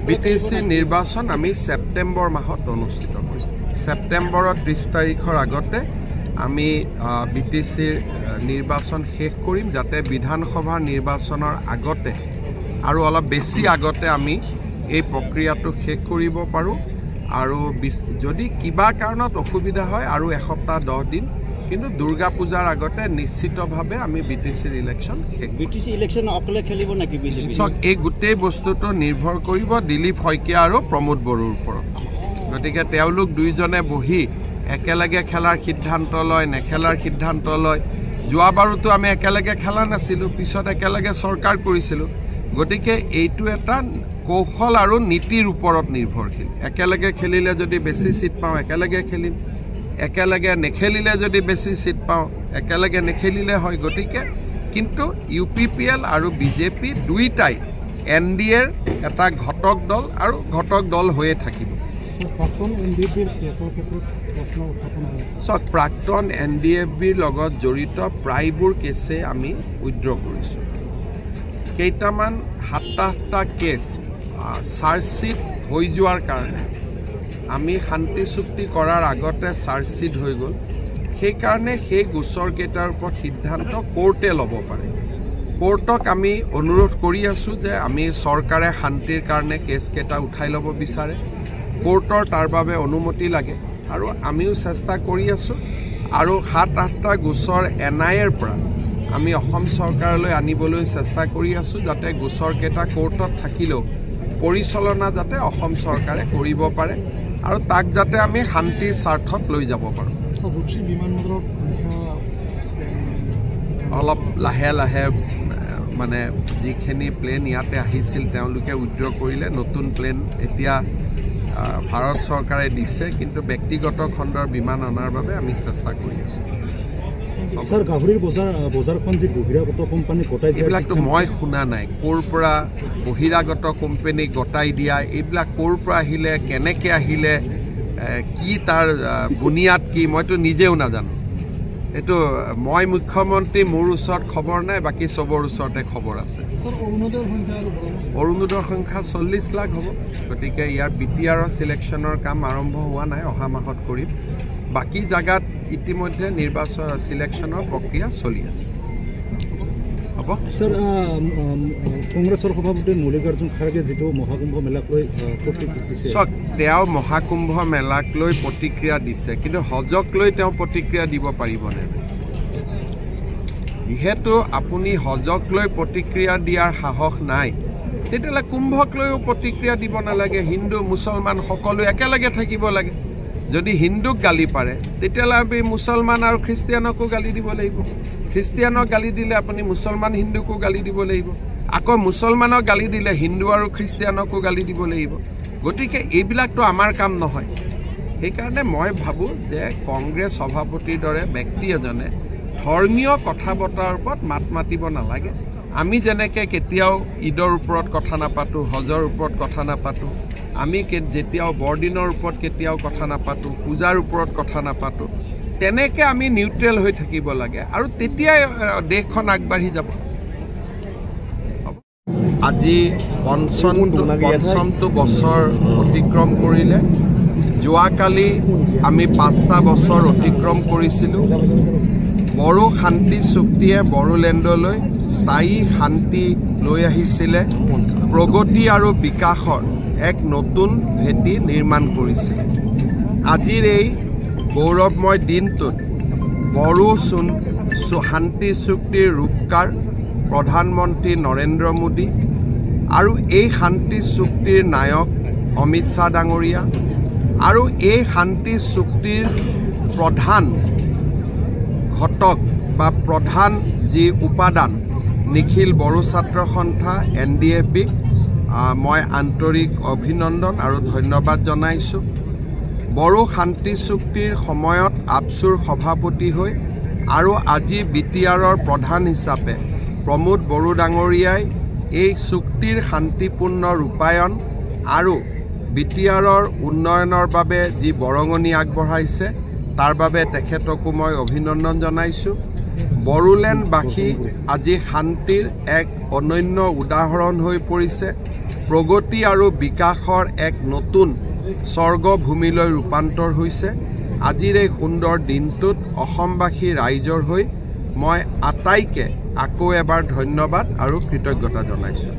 BTC নিৰ্বাচন আমি সেপ্টেম্বৰ মাহত অনুষ্ঠিত কৰিম। সেপ্টেম্বৰৰ 30 তাৰিখৰ আগতে আমি বিটিচিৰ নিৰ্বাচন শেষ কৰিম, যাতে বিধানসভা নিৰ্বাচনৰ আগতে আৰু অলপ বেছি আগতে আমি এই প্ৰক্ৰিয়াটো শেষ কৰিব পাৰোঁ। আৰু যদি কিবা কাৰণত অসুবিধা হয় আৰু এসপ্তাহ 10 দিন, কিন্তু দুৰ্গা পূজাৰ আগতে নিশ্চিতভাৱে আমি বিটিচিৰ ইলেকশ্যন শেষ। বিটিচি ইলেকশ্যন অকলে খেলিব নেকি বিজেপি? এই গোটেই বস্তুটো নিৰ্ভৰ কৰিব দিলীপ শইকীয়া আৰু প্ৰমোদ বড়োৰ ওপৰত। গতিকে তেওঁলোক দুইজনে বহি একেলগে খেলাৰ সিদ্ধান্ত লয়, নেখেলাৰ সিদ্ধান্ত লয়। যোৱাবাৰুতো আমি একেলগে খেলা নাছিলোঁ, পিছত একেলগে চৰকাৰ কৰিছিলোঁ। গতিকে এইটো এটা কৌশল আৰু নীতিৰ ওপৰত নিৰ্ভৰশীল। একেলগে খেলিলে যদি বেছি চিট পাওঁ একেলগে খেলিম, একেলগে নেখেলিলে যদি বেছি চিট পাওঁ একেলগে নেখেলিলে হয়। গতিকে কিন্তু UPPL আৰু বিজেপি দুইটাই NDAৰ এটা ঘটক দল আৰু ঘটক দল হৈয়ে থাকিব। প্ৰাক্তন NDFBৰ লগত জড়িত প্ৰায়বোৰ কেছে আমি উইথড্ৰ কৰিছোঁ। কেইটামান 7-8টা কেছ চাৰ্জশ্বিট হৈ যোৱাৰ কাৰণে আমি শান্তি চুক্তি কৰাৰ আগতে চাৰ্জশ্বিট হৈ গ'ল। সেইকাৰণে সেই গোচৰকেইটাৰ ওপৰত সিদ্ধান্ত কোৰ্টে ল'ব পাৰে। কোৰ্টক আমি অনুৰোধ কৰি আছোঁ যে আমি চৰকাৰে শান্তিৰ কাৰণে কেছকেইটা উঠাই ল'ব বিচাৰে, কোৰ্টৰ তাৰ বাবে অনুমতি লাগে আৰু আমিও চেষ্টা কৰি আছোঁ। আৰু 7-8টা গোচৰ NIAৰ পৰা আমি অসম চৰকাৰলৈ আনিবলৈ চেষ্টা কৰি আছোঁ, যাতে গোচৰকেইটা কোৰ্টত থাকিলেও পৰিচালনা যাতে অসম চৰকাৰে কৰিব পাৰে আৰু তাক যাতে আমি শান্তিৰ স্বাৰ্থত লৈ যাব পাৰোঁ। অলপ লাহে লাহে মানে যিখিনি প্লেন ইয়াতে আহিছিল তেওঁলোকে উইথড্ৰ কৰিলে। নতুন প্লেন এতিয়া ভাৰত চৰকাৰে দিছে, কিন্তু ব্যক্তিগত খণ্ডৰ বিমান অনাৰ বাবে আমি চেষ্টা কৰি আছোঁ। স্যাৰ, গাভৰুৰ বজাৰখন যি বহিৰাগত কোম্পানী গতাই দিয়া, এইবিলাকতো মই শুনা নাই। ক'ৰ পৰা বহিৰাগত কোম্পানী গতাই দিয়া, এইবিলাক ক'ৰ পৰা আহিলে, কেনেকৈ আহিলে, কি তাৰ বুনিয়াদ কি, মইতো নিজেও নাজানো। এইটো মই মুখ্যমন্ত্ৰী, মোৰ ওচৰত খবৰ নাই, বাকী চবৰ ওচৰতে খবৰ আছে। অৰুণোদয়ৰ সংখ্যা 40 লাখ হ'ব। গতিকে ইয়াৰ BTRৰ চিলেকশ্যনৰ কাম আৰম্ভ হোৱা নাই, অহা মাহত কৰিম। বাকী জাগাত ইতিমধ্যে নিৰ্বাচন চিলেকশ্যনৰ প্ৰক্ৰিয়া চলি আছে। হ'ব স্যাৰ, কংগ্ৰেছৰ সভাপতি মল্লিকাৰ্জুন খাৰ্গে যিটো মহাকুম্ভ মেলাক লৈ প্ৰতিক্ৰিয়া দিছে, তেওঁ মহাকুম্ভ মেলাক লৈ প্ৰতিক্ৰিয়া দিছে, কিন্তু হজক লৈ তেওঁ প্ৰতিক্ৰিয়া দিব পাৰিবনে? যিহেতু আপুনি হজক লৈ প্ৰতিক্ৰিয়া দিয়াৰ সাহস নাই, তেতিয়াহ'লে কুম্ভক লৈও প্ৰতিক্ৰিয়া দিব নালাগে। হিন্দু মুছলমান সকলো একেলগে থাকিব লাগে। যদি হিন্দুক গালি পাৰে তেতিয়াহ'লে আমি মুছলমান আৰু খ্ৰীষ্টিয়ানকো গালি দিব লাগিব। খ্ৰীষ্টিয়ানক গালি দিলে আপুনি মুছলমান হিন্দুকো গালি দিব লাগিব। আকৌ মুছলমানক গালি দিলে হিন্দু আৰু খ্ৰীষ্টিয়ানকো গালি দিব লাগিব। গতিকে এইবিলাকতো আমাৰ কাম নহয়। সেইকাৰণে মই ভাবোঁ যে কংগ্ৰেছ সভাপতিৰ দৰে ব্যক্তি এজনে ধৰ্মীয় কথা বতৰাৰ ওপৰত মাত মাতিব নালাগে। আমি যেনেকৈ কেতিয়াও ঈদৰ ওপৰত কথা নাপাতোঁ, হজৰ ওপৰত কথা নাপাতোঁ, আমি যেতিয়াও বৰদিনৰ ওপৰত কেতিয়াও কথা নাপাতোঁ, পূজাৰ ওপৰত কথা নাপাতোঁ, তেনেকৈ আমি নিউট্ৰেল হৈ থাকিব লাগে আৰু তেতিয়াই দেশখন আগবাঢ়ি যাব। আজি পঞ্চমটো বছৰ অতিক্ৰম কৰিলে। যোৱাকালি আমি 5টা বছৰ অতিক্ৰম কৰিছিলোঁ। বড়ো শান্তি চুক্তিয়ে বড়োলেণ্ডলৈ স্থায়ী শান্তি লৈ আহিছিলে, প্ৰগতি আৰু বিকাশৰ এক নতুন ভেটি নিৰ্মাণ কৰিছিলে। আজিৰ এই গৌৰৱময় দিনটোত বড়ো শান্তি চুক্তিৰ ৰূপকাৰ প্ৰধানমন্ত্ৰী নৰেন্দ্ৰ মোদী আৰু এই শান্তি চুক্তিৰ নায়ক অমিত শ্বাহ ডাঙৰীয়া আৰু এই শান্তি চুক্তিৰ প্ৰধান ঘটক বা প্ৰধান যি উপাদান নিখিল বড়ো ছাত্ৰ সন্থা NDFBক মই আন্তৰিক অভিনন্দন আৰু ধন্যবাদ জনাইছোঁ। বড়ো শান্তি চুক্তিৰ সময়ত আপচুৰ সভাপতি হৈ আৰু আজি BTRৰ প্ৰধান হিচাপে প্ৰমোদ বড়ো ডাঙৰীয়াই এই চুক্তিৰ শান্তিপূৰ্ণ ৰূপায়ণ আৰু BTRৰ উন্নয়নৰ বাবে যি বৰঙণি আগবঢ়াইছে তাৰ বাবে তেখেতকো মই অভিনন্দন জনাইছোঁ। বড়োলেণ্ডবাসী আজি শান্তিৰ এক অনন্য উদাহৰণ হৈ পৰিছে প্ৰগতি আৰু বিকাশৰ এক নতুন স্বৰ্গভূমিলৈ ৰূপান্তৰ হৈছে আজিৰ এই সুন্দৰ দিনটোত অসমবাসী ৰাইজৰ হৈ মই আটাইকে আকৌ এবাৰ ধন্যবাদ আৰু কৃতজ্ঞতা জনাইছোঁ